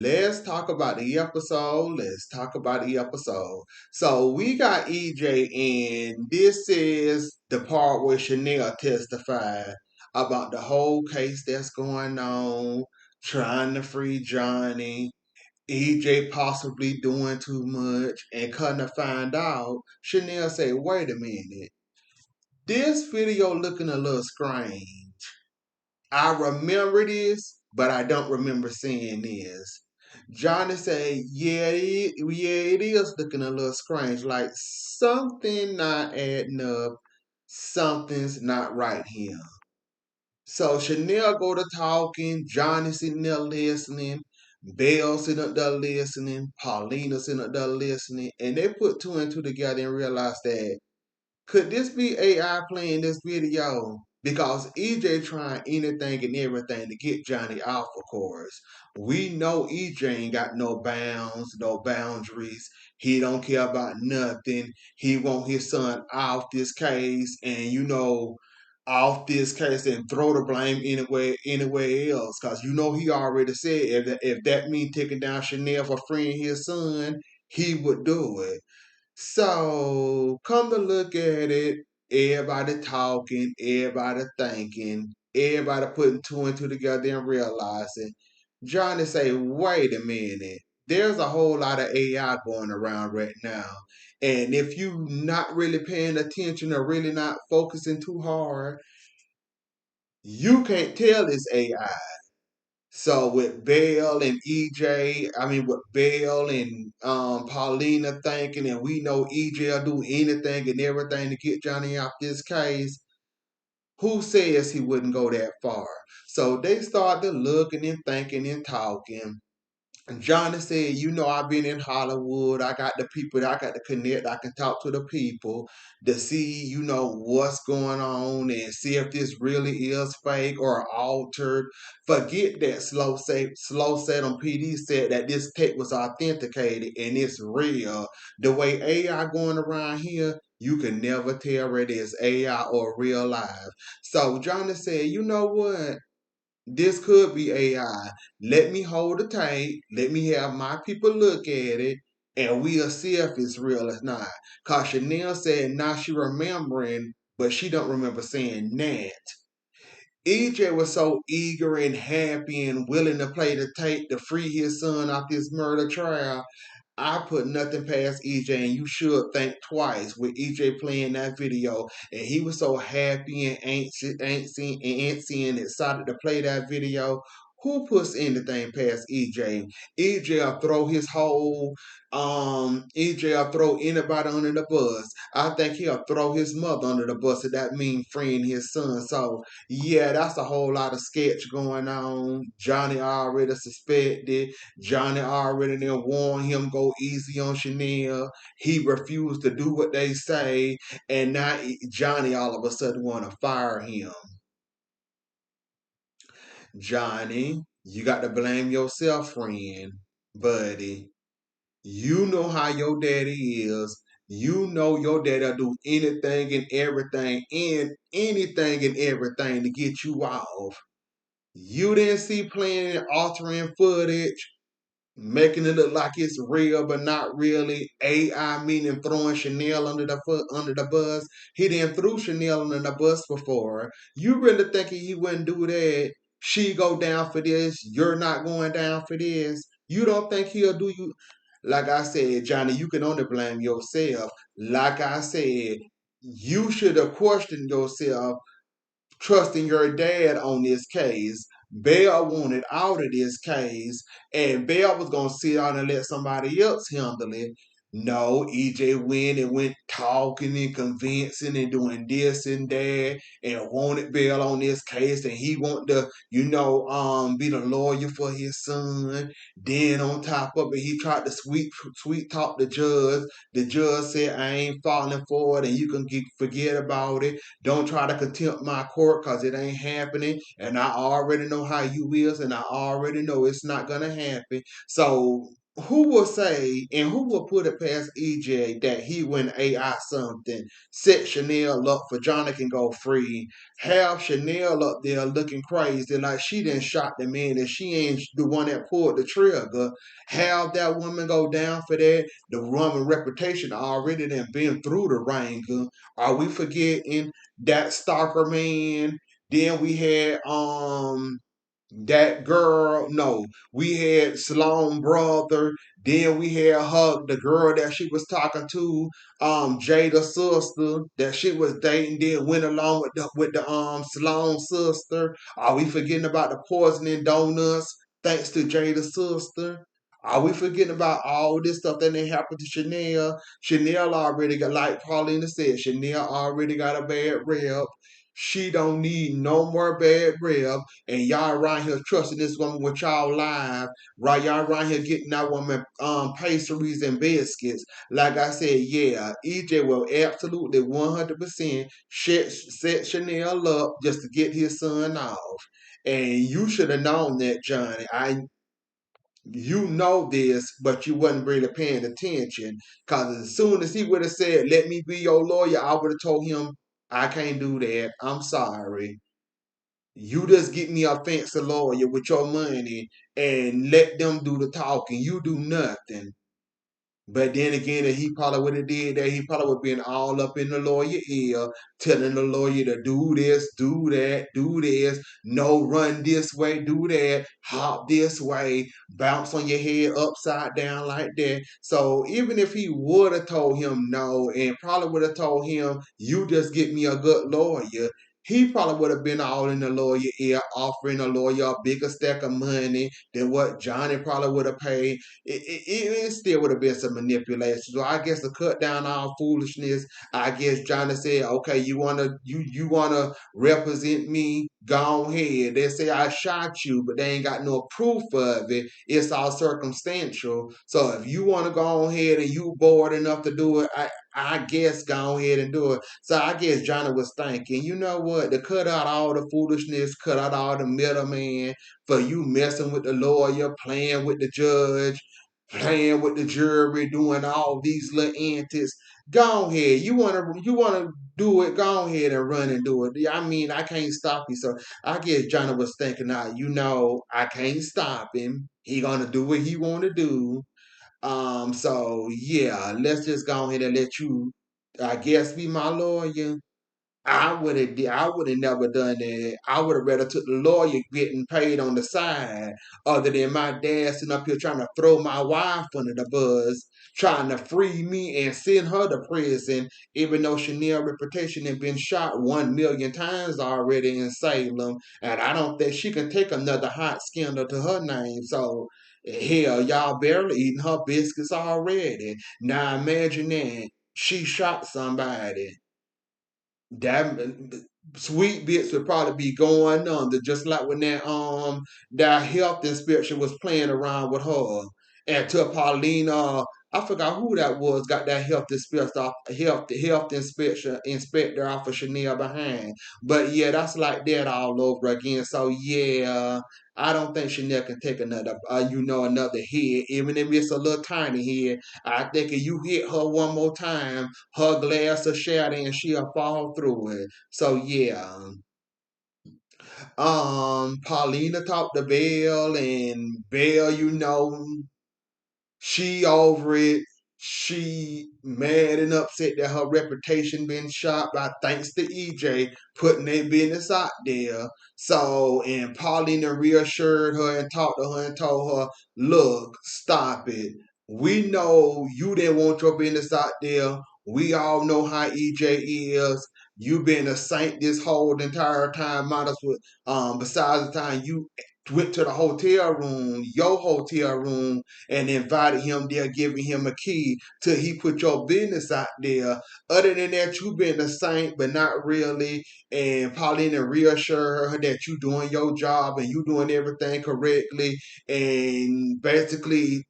Let's talk about the episode. Let's talk about the episode. So we got EJ, and this is the part where Chanel testified about the whole case that's going on, trying to free Johnny, EJ possibly doing too much, and come to find out, Chanel said, wait a minute, this video looking a little strange. I remember this, but I don't remember seeing this. Johnny said, yeah, it is looking a little strange. Like something not adding up. Something's not right here. So Chanel go to talking. Johnny sitting there listening. Belle sitting up there listening. Paulina sitting up there listening. And they put two and two together and realized that could this be AI playing this video? Because EJ trying anything and everything to get Johnny off, of course. We know EJ ain't got no bounds, no boundaries. He don't care about nothing. He want his son off this case and, off this case and throw the blame anywhere else. Because, he already said if that means taking down Chanel for freeing his son, he would do it. So, come to look at it, everybody talking, everybody thinking, everybody putting two and two together and realizing. Johnny say, wait a minute, there's a whole lot of AI going around right now. And if you not really paying attention or really not focusing too hard, you can't tell it's AI. So with Belle and EJ, with Belle and Paulina thinking, and we know EJ will do anything and everything to get Johnny out this case, who says he wouldn't go that far? So they started looking and thinking and talking. Johnny said, I've been in Hollywood. I got the people, I got to connect. I can talk to the people to see, what's going on and see if this really is fake or altered. Forget that slow set on PD said that this tape was authenticated and it's real. The way AI going around here, you can never tell whether it's AI or real life. So Johnny said, you know what? This could be AI. Let me hold the tape. Let me have my people look at it, and we'll see if it's real or not. Cause Chanel said now she remembering, but she don't remember saying that. EJ was so eager and happy and willing to play the tape to free his son off this murder trial. I put nothing past EJ, and you should think twice with EJ playing that video. And he was so happy and antsy and excited to play that video. Who puts anything past EJ? EJ will throw his whole EJ will throw anybody under the bus. I think he'll throw his mother under the bus if that means freeing his son. So yeah, that's a whole lot of sketch going on. Johnny already suspected. Johnny already then warned him go easy on Chanel. He refused to do what they say, and now Johnny all of a sudden want to fire him. Johnny, you got to blame yourself, friend, buddy. You know how your daddy is. You know your daddy'll do anything and everything to get you off. You didn't see playing and altering footage, making it look like it's real but not really. AI meaning throwing Chanel under the bus. He didn't threw Chanel under the bus before. You really thinking he wouldn't do that? She go down for this. You're not going down for this. You don't think he'll do you? Like I said, Johnny, you can only blame yourself. Like I said, you should have questioned yourself trusting your dad on this case. Belle wanted out of this case, and Belle was going to sit down and let somebody else handle it. No, EJ went talking and convincing and doing this and that and wanted Belle on this case, and he wanted to, be the lawyer for his son. Then on top of it, he tried to sweet talk the judge. The judge said, I ain't falling for it and you can forget about it. Don't try to contempt my court because it ain't happening. And I already know how you is, and I already know it's not gonna happen. So who will say and who will put it past EJ that he went AI something, set Chanel up for Johnny can go free, have Chanel up there looking crazy like she didn't shot the man and she ain't the one that pulled the trigger, have that woman go down for that, the woman reputation already done been through the ringer. Are we forgetting that stalker man? Then we had that girl, no, we had Sloan brother. Then we had her, the girl that she was talking to, Jada's sister that she was dating. Then went along with the Sloan sister. Are we forgetting about the poisoning donuts thanks to Jada's sister? Are we forgetting about all this stuff that didn't happen to Chanel? Chanel already got, like Paulina said, Chanel already got a bad rep. She don't need no more bad rep, and y'all around here trusting this woman with y'all live, right? Y'all around here getting that woman pastries and biscuits. Like I said, yeah, EJ will absolutely 100% set Chanel up just to get his son off. And you should have known that, Johnny. You know this, but you wasn't really paying attention. Cause as soon as he would have said, "Let me be your lawyer," I would have told him, "I can't do that. I'm sorry. You just get me a fancy lawyer with your money and let them do the talking. You do nothing." But then again, if he probably would have did that, he probably would have been all up in the lawyer ear, telling the lawyer to do this, do that, do this, no, run this way, do that, hop this way, bounce on your head upside down like that. So even if he would have told him no, and probably would have told him, "You just get me a good lawyer," he probably would have been all in the lawyer ear, offering the lawyer a bigger stack of money than what Johnny probably would have paid. It still would have been some manipulation. So I guess to cut down all foolishness, I guess Johnny said, "Okay, you wanna represent me? Go ahead." They say I shot you, but they ain't got no proof of it. It's all circumstantial. So if you wanna go ahead and you bored enough to do it, I guess go ahead and do it. So I guess Johnny was thinking, you know what? To cut out all the foolishness, cut out all the middleman, for you messing with the lawyer, playing with the judge, playing with the jury, doing all these little antics. Go ahead. You wanna do it, go ahead and run and do it. I mean, I can't stop you. So I guess Johnny was thinking, I can't stop him. He gonna do what he wanna do. So yeah, let's just go ahead and let you, I guess, be my lawyer. I would have never done that. I would have rather took the lawyer getting paid on the side, other than my dad sitting up here trying to throw my wife under the bus, trying to free me and send her to prison, even though Chanel's reputation had been shot 1 million times already in Salem, and I don't think she can take another hot scandal to her name. So hell, y'all barely eating her biscuits already. Now imagine that she shot somebody, that sweet bits would probably be going under, just like when that health inspection was playing around with her. And to Paulina, I forgot who that was, got that health inspection inspector off of Chanel behind. But yeah, that's like that all over again. So yeah, I don't think Chanel can take another hit, even if it's a little tiny hit. I think if you hit her one more time, her glass will shatter and she'll fall through it. So yeah. Paulina talked to Belle, and Belle, she over it. She mad and upset that her reputation been shot by thanks to EJ putting their business out there. So, and Paulina reassured her and talked to her and told her, "Look, stop it. We know you didn't want your business out there. We all know how EJ is. You been a saint this whole entire time. Might as well, besides the time you went to the hotel room, your hotel room, and invited him there, giving him a key till he put your business out there. Other than that, you been a saint, but not really." And Paulina reassured her that you doing your job and you doing everything correctly. And basically,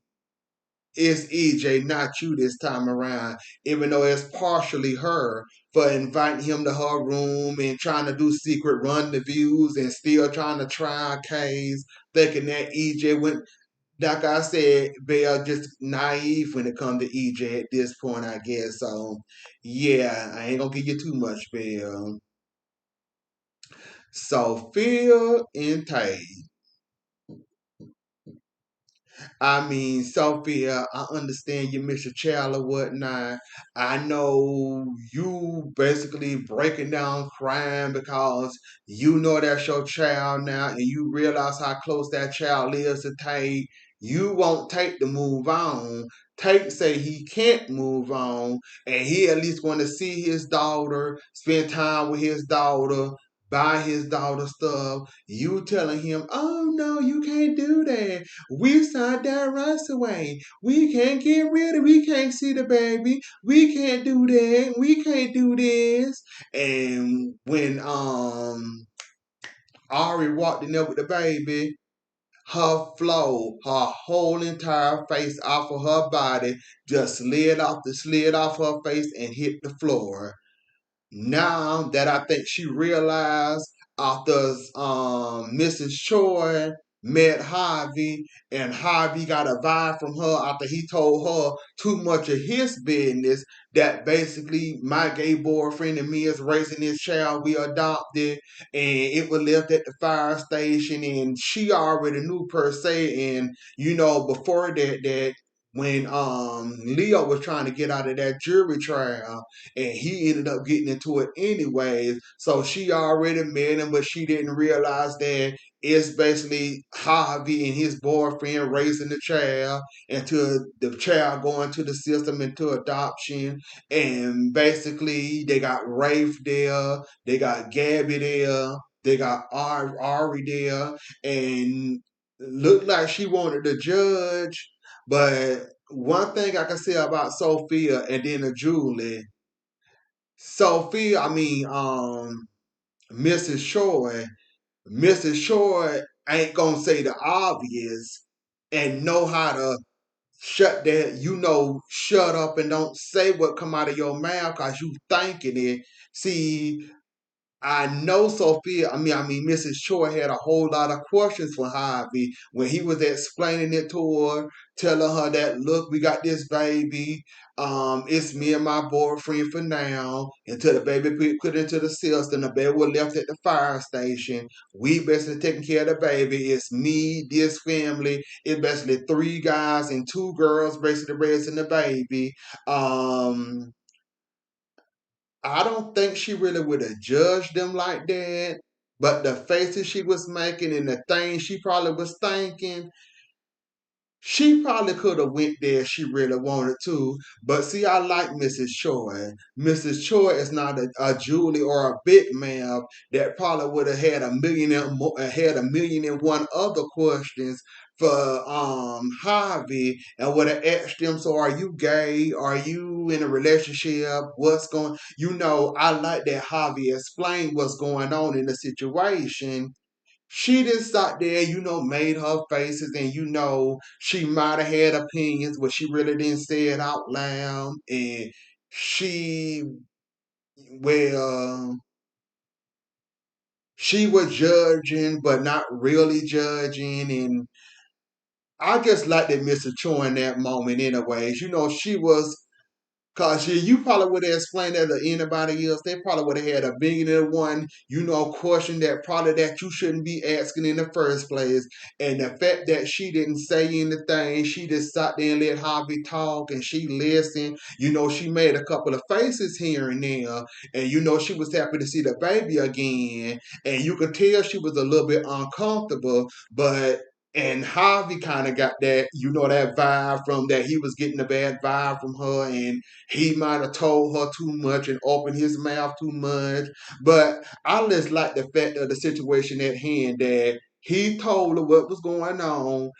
it's EJ, not you this time around, even though it's partially her for inviting him to her room and trying to do secret rendezvous and still trying to try a case, thinking that EJ went. like I said, Belle just naive when it comes to EJ at this point, I guess. So, yeah, I ain't gonna give you too much, Belle. So, Phil and Tay. I mean, Sophia, I understand you miss your child or whatnot. I know you basically breaking down crying because you know that's your child now and you realize how close that child is to Tate. You won't take the move on. Tate say he can't move on and he at least want to see his daughter, spend time with his daughter, buy his daughter stuff. You telling him, oh no, you can't do that. We signed that rights away. We can't get rid of. We can't see the baby. We can't do that. We can't do this. And when Ari walked in there with the baby, her whole entire face off of her body just slid off her face and hit the floor. Now that I think she realized after Mrs. Choi met Harvey and Harvey got a vibe from her after he told her too much of his business that basically my gay boyfriend and me is raising this child we adopted and it was left at the fire station and she already knew per se and before that when Leo was trying to get out of that jury trial and he ended up getting into it anyways. So she already met him, but she didn't realize that it's basically Harvey and his boyfriend raising the child until the child going to the system into adoption. And basically, they got Rafe there, they got Gabby there, they got Ari there, and looked like she wanted the judge. But one thing I can say about Sophia and then the Julie, Sophia, I mean, Mrs. Shore, Mrs. Shore ain't gonna say the obvious and know how to shut up and don't say what come out of your mouth because you thinking it. See, I know Sophia, Mrs. Choi had a whole lot of questions for Harvey when he was explaining it to her, telling her that, look, we got this baby. It's me and my boyfriend for now until the baby put into the system. The baby was left at the fire station. We basically taking care of the baby. It's me, this family. It's basically three guys and two girls basically raising the baby. Um, I don't think she really would have judged them like that. But the faces she was making and the things she probably was thinking, she probably could have went there if she really wanted to. But see, I like Mrs. Choi. Mrs. Choi is not a Julie or a Big Mouth that probably would have had a million and one other questions for Harvey and would have asked him, so are you gay? Are you in a relationship? What's going I like that Harvey explained what's going on in the situation. She just sat there, made her faces, and she might have had opinions, but she really didn't say it out loud. And she, well, she was judging, but not really judging. And I just like that Mr. Cho in that moment, anyways. She was. Cause you probably would have explained that to anybody else. They probably would have had a million and one, question that you shouldn't be asking in the first place. And the fact that she didn't say anything, she just sat there and let Harvey talk and she listened. She made a couple of faces here and there. And she was happy to see the baby again. And you could tell she was a little bit uncomfortable, but and Harvey kind of got that vibe from that he was getting a bad vibe from her, and he might have told her too much and opened his mouth too much. But I just like the fact of the situation at hand that he told her what was going on.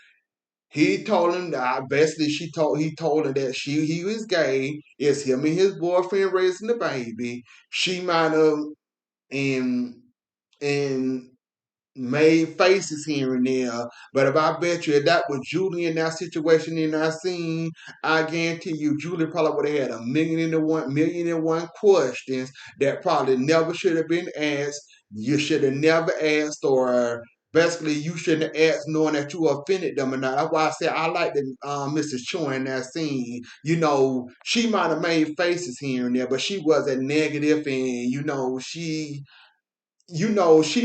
He told him that basically he told her that he was gay. It's him and his boyfriend raising the baby. She might have and and made faces here and there. But if I bet you if that was Julie in that situation in that scene, I guarantee you Julie probably would have had a million and one questions that probably never should have been asked. You should have never asked or basically you shouldn't have asked knowing that you offended them or not. That's why I said I like the Mrs. Choi in that scene. You know, she might have made faces here and there, but she wasn't negative, and she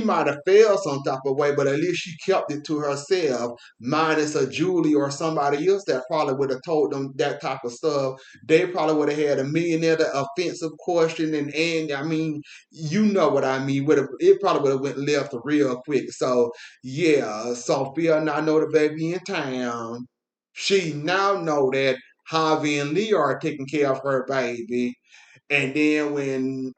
might have failed some type of way, but at least she kept it to herself, minus a Julie or somebody else that probably would have told them that type of stuff. They probably would have had a million other offensive question and I mean, you know what I mean. It probably would have went left real quick. So yeah, Sophia now know the baby in town. She now know that Javi and Lee are taking care of her baby. And then when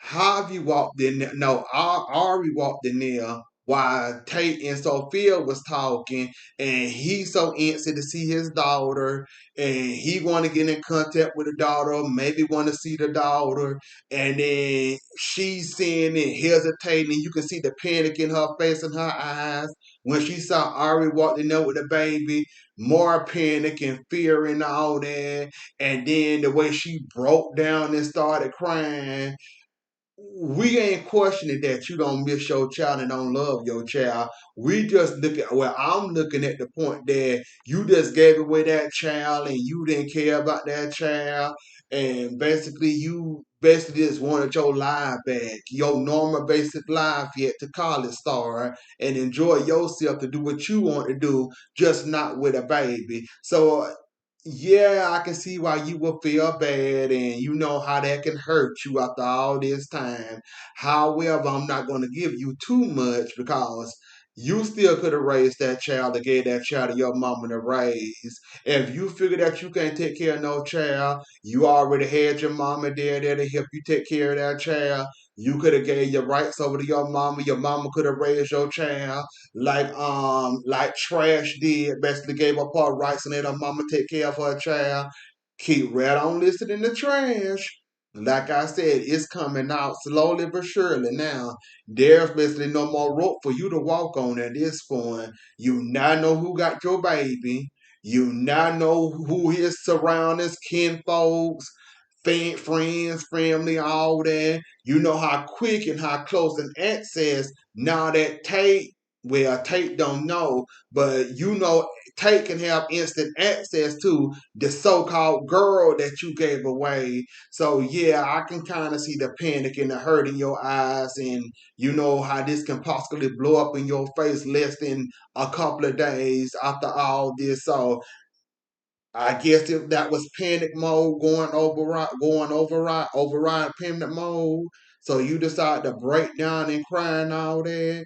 Harvey walked in there. No, Ari walked in there while Tate and Sophia was talking, and he's so antsy to see his daughter, and he want to get in contact with the daughter, maybe want to see the daughter, and then she's seeing it, hesitating, and you can see the panic in her face and her eyes when she saw Ari walk in there with the baby. More panic and fear and all that, and then the way she broke down and started crying. We ain't questioning that you don't miss your child and don't love your child. We just look at, well, I'm looking at the point that you just gave away that child and you didn't care about that child. And basically, you basically just wanted your life back, your normal basic life yet to college star and enjoy yourself to do what you want to do, just not with a baby. So yeah, I can see why you will feel bad, and you know how that can hurt you after all this time. However, I'm not going to give you too much because you still could have raised that child or gave that child to your mama to raise. If you figure that you can't take care of no child, you already had your mama there to help you take care of that child. You could have gave your rights over to your mama. Your mama could have raised your child like Trash did, basically gave up her rights and let her mama take care of her child. Keep right on listening to Trash. Like I said, it's coming out slowly but surely now. There's basically no more rope for you to walk on at this point. You now know who got your baby. You now know who his surroundings, kin folks, friends, family, all that. You know how quick and how close an access now that Tate don't know, but you know Tate can have instant access to the so-called girl that you gave away. So yeah, I can kind of see the panic and the hurt in your eyes, and you know how this can possibly blow up in your face less than a couple of days after all this. So I guess if that was panic mode override panic mode, so you decide to break down and cry and all that,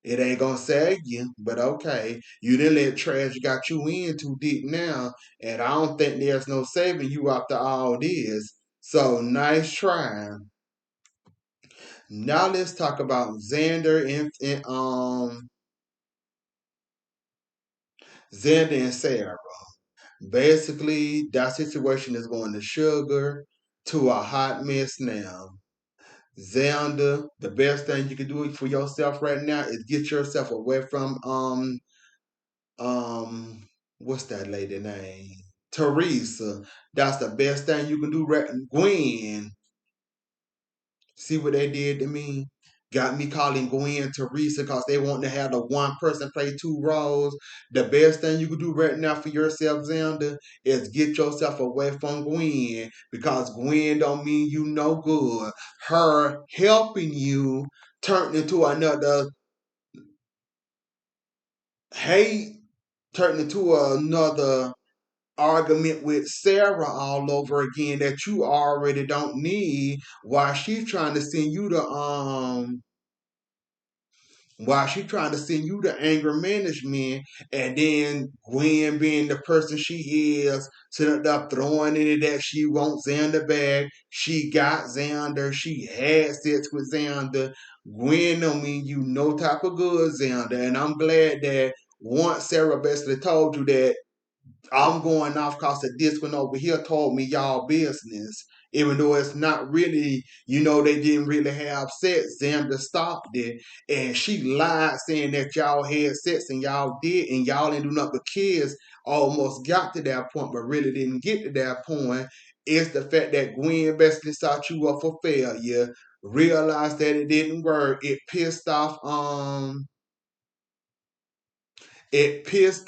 it ain't gonna sag you, but okay. You didn't let trash got you in too deep now, and I don't think there's no saving you after all this. So nice try. Now let's talk about Xander and Sarah. Basically, that situation is going to sugar to a hot mess now. Xander, the best thing you can do for yourself right now is get yourself away from um what's that lady name? Teresa. That's the best thing you can do. Gwen. See what they did to me? Got me calling Gwen Teresa because they want to have the one person play two roles. The best thing you can do right now for yourself, Xander, is get yourself away from Gwen because Gwen don't mean you no good. Her helping you turned into another hate, turned into another argument with Sarah all over again that you already don't need while she's trying to send you the while she trying to send you to anger management, and then Gwen being the person she is, sitting up throwing in it that she wants Xander back. She got Xander. She had sex with Xander. Gwen don't mean you no type of good, Xander. And I'm glad that once Sarah basically told you that I'm going off because the this one over here told me y'all business. Even though it's not really, they didn't really have sex. Xander stopped it. And she lied saying that y'all had sex and y'all did, and y'all didn't do nothing but kids almost got to that point, but really didn't get to that point. It's the fact that Gwen basically sought you up for failure. realized that it didn't work. It pissed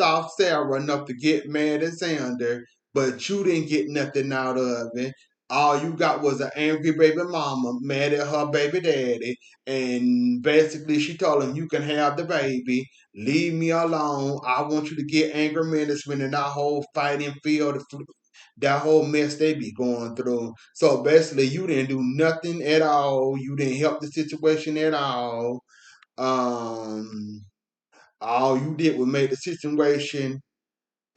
off Sarah enough to get mad at Xander, but you didn't get nothing out of it. All you got was an angry baby mama mad at her baby daddy, and basically she told him, "You can have the baby. Leave me alone. I want you to get anger management in that whole fighting field, that whole mess they be going through." So basically, you didn't do nothing at all. You didn't help the situation at all. Um, all you did was make the situation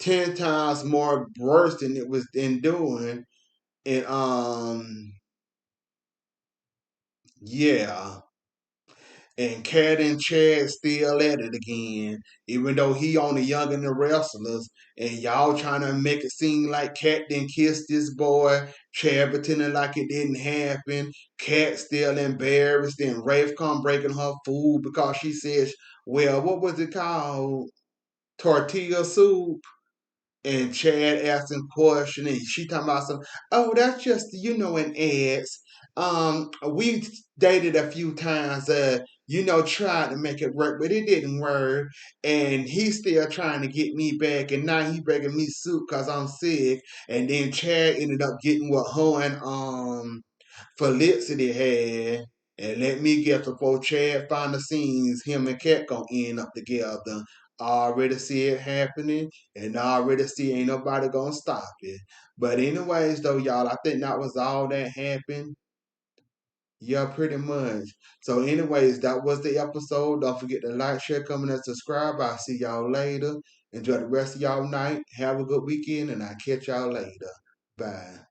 10 times more worse than it was in doing. And yeah. And Cat and Chad still at it again, even though he only younger than the wrestlers. And y'all trying to make it seem like Cat didn't kiss this boy, Chad pretending like it didn't happen. Cat still embarrassed, and Rafe come breaking her food because she says, well, what was it called? Tortilla soup. And Chad asking question, and she talking about some, oh, that's just, an ex. We dated a few times, tried to make it work, but it didn't work. And he's still trying to get me back, and now he begging me soup because I'm sick. And then Chad ended up getting what her and Felicity had. And let me guess, before Chad find the scenes, him and Kat gonna end up together. I already see it happening, and I already see ain't nobody gonna stop it. But anyways, though, y'all, I think that was all that happened. Yeah, pretty much. So, anyways, that was the episode. Don't forget to like, share, comment, and subscribe. I'll see y'all later. Enjoy the rest of y'all night. Have a good weekend, and I'll catch y'all later. Bye.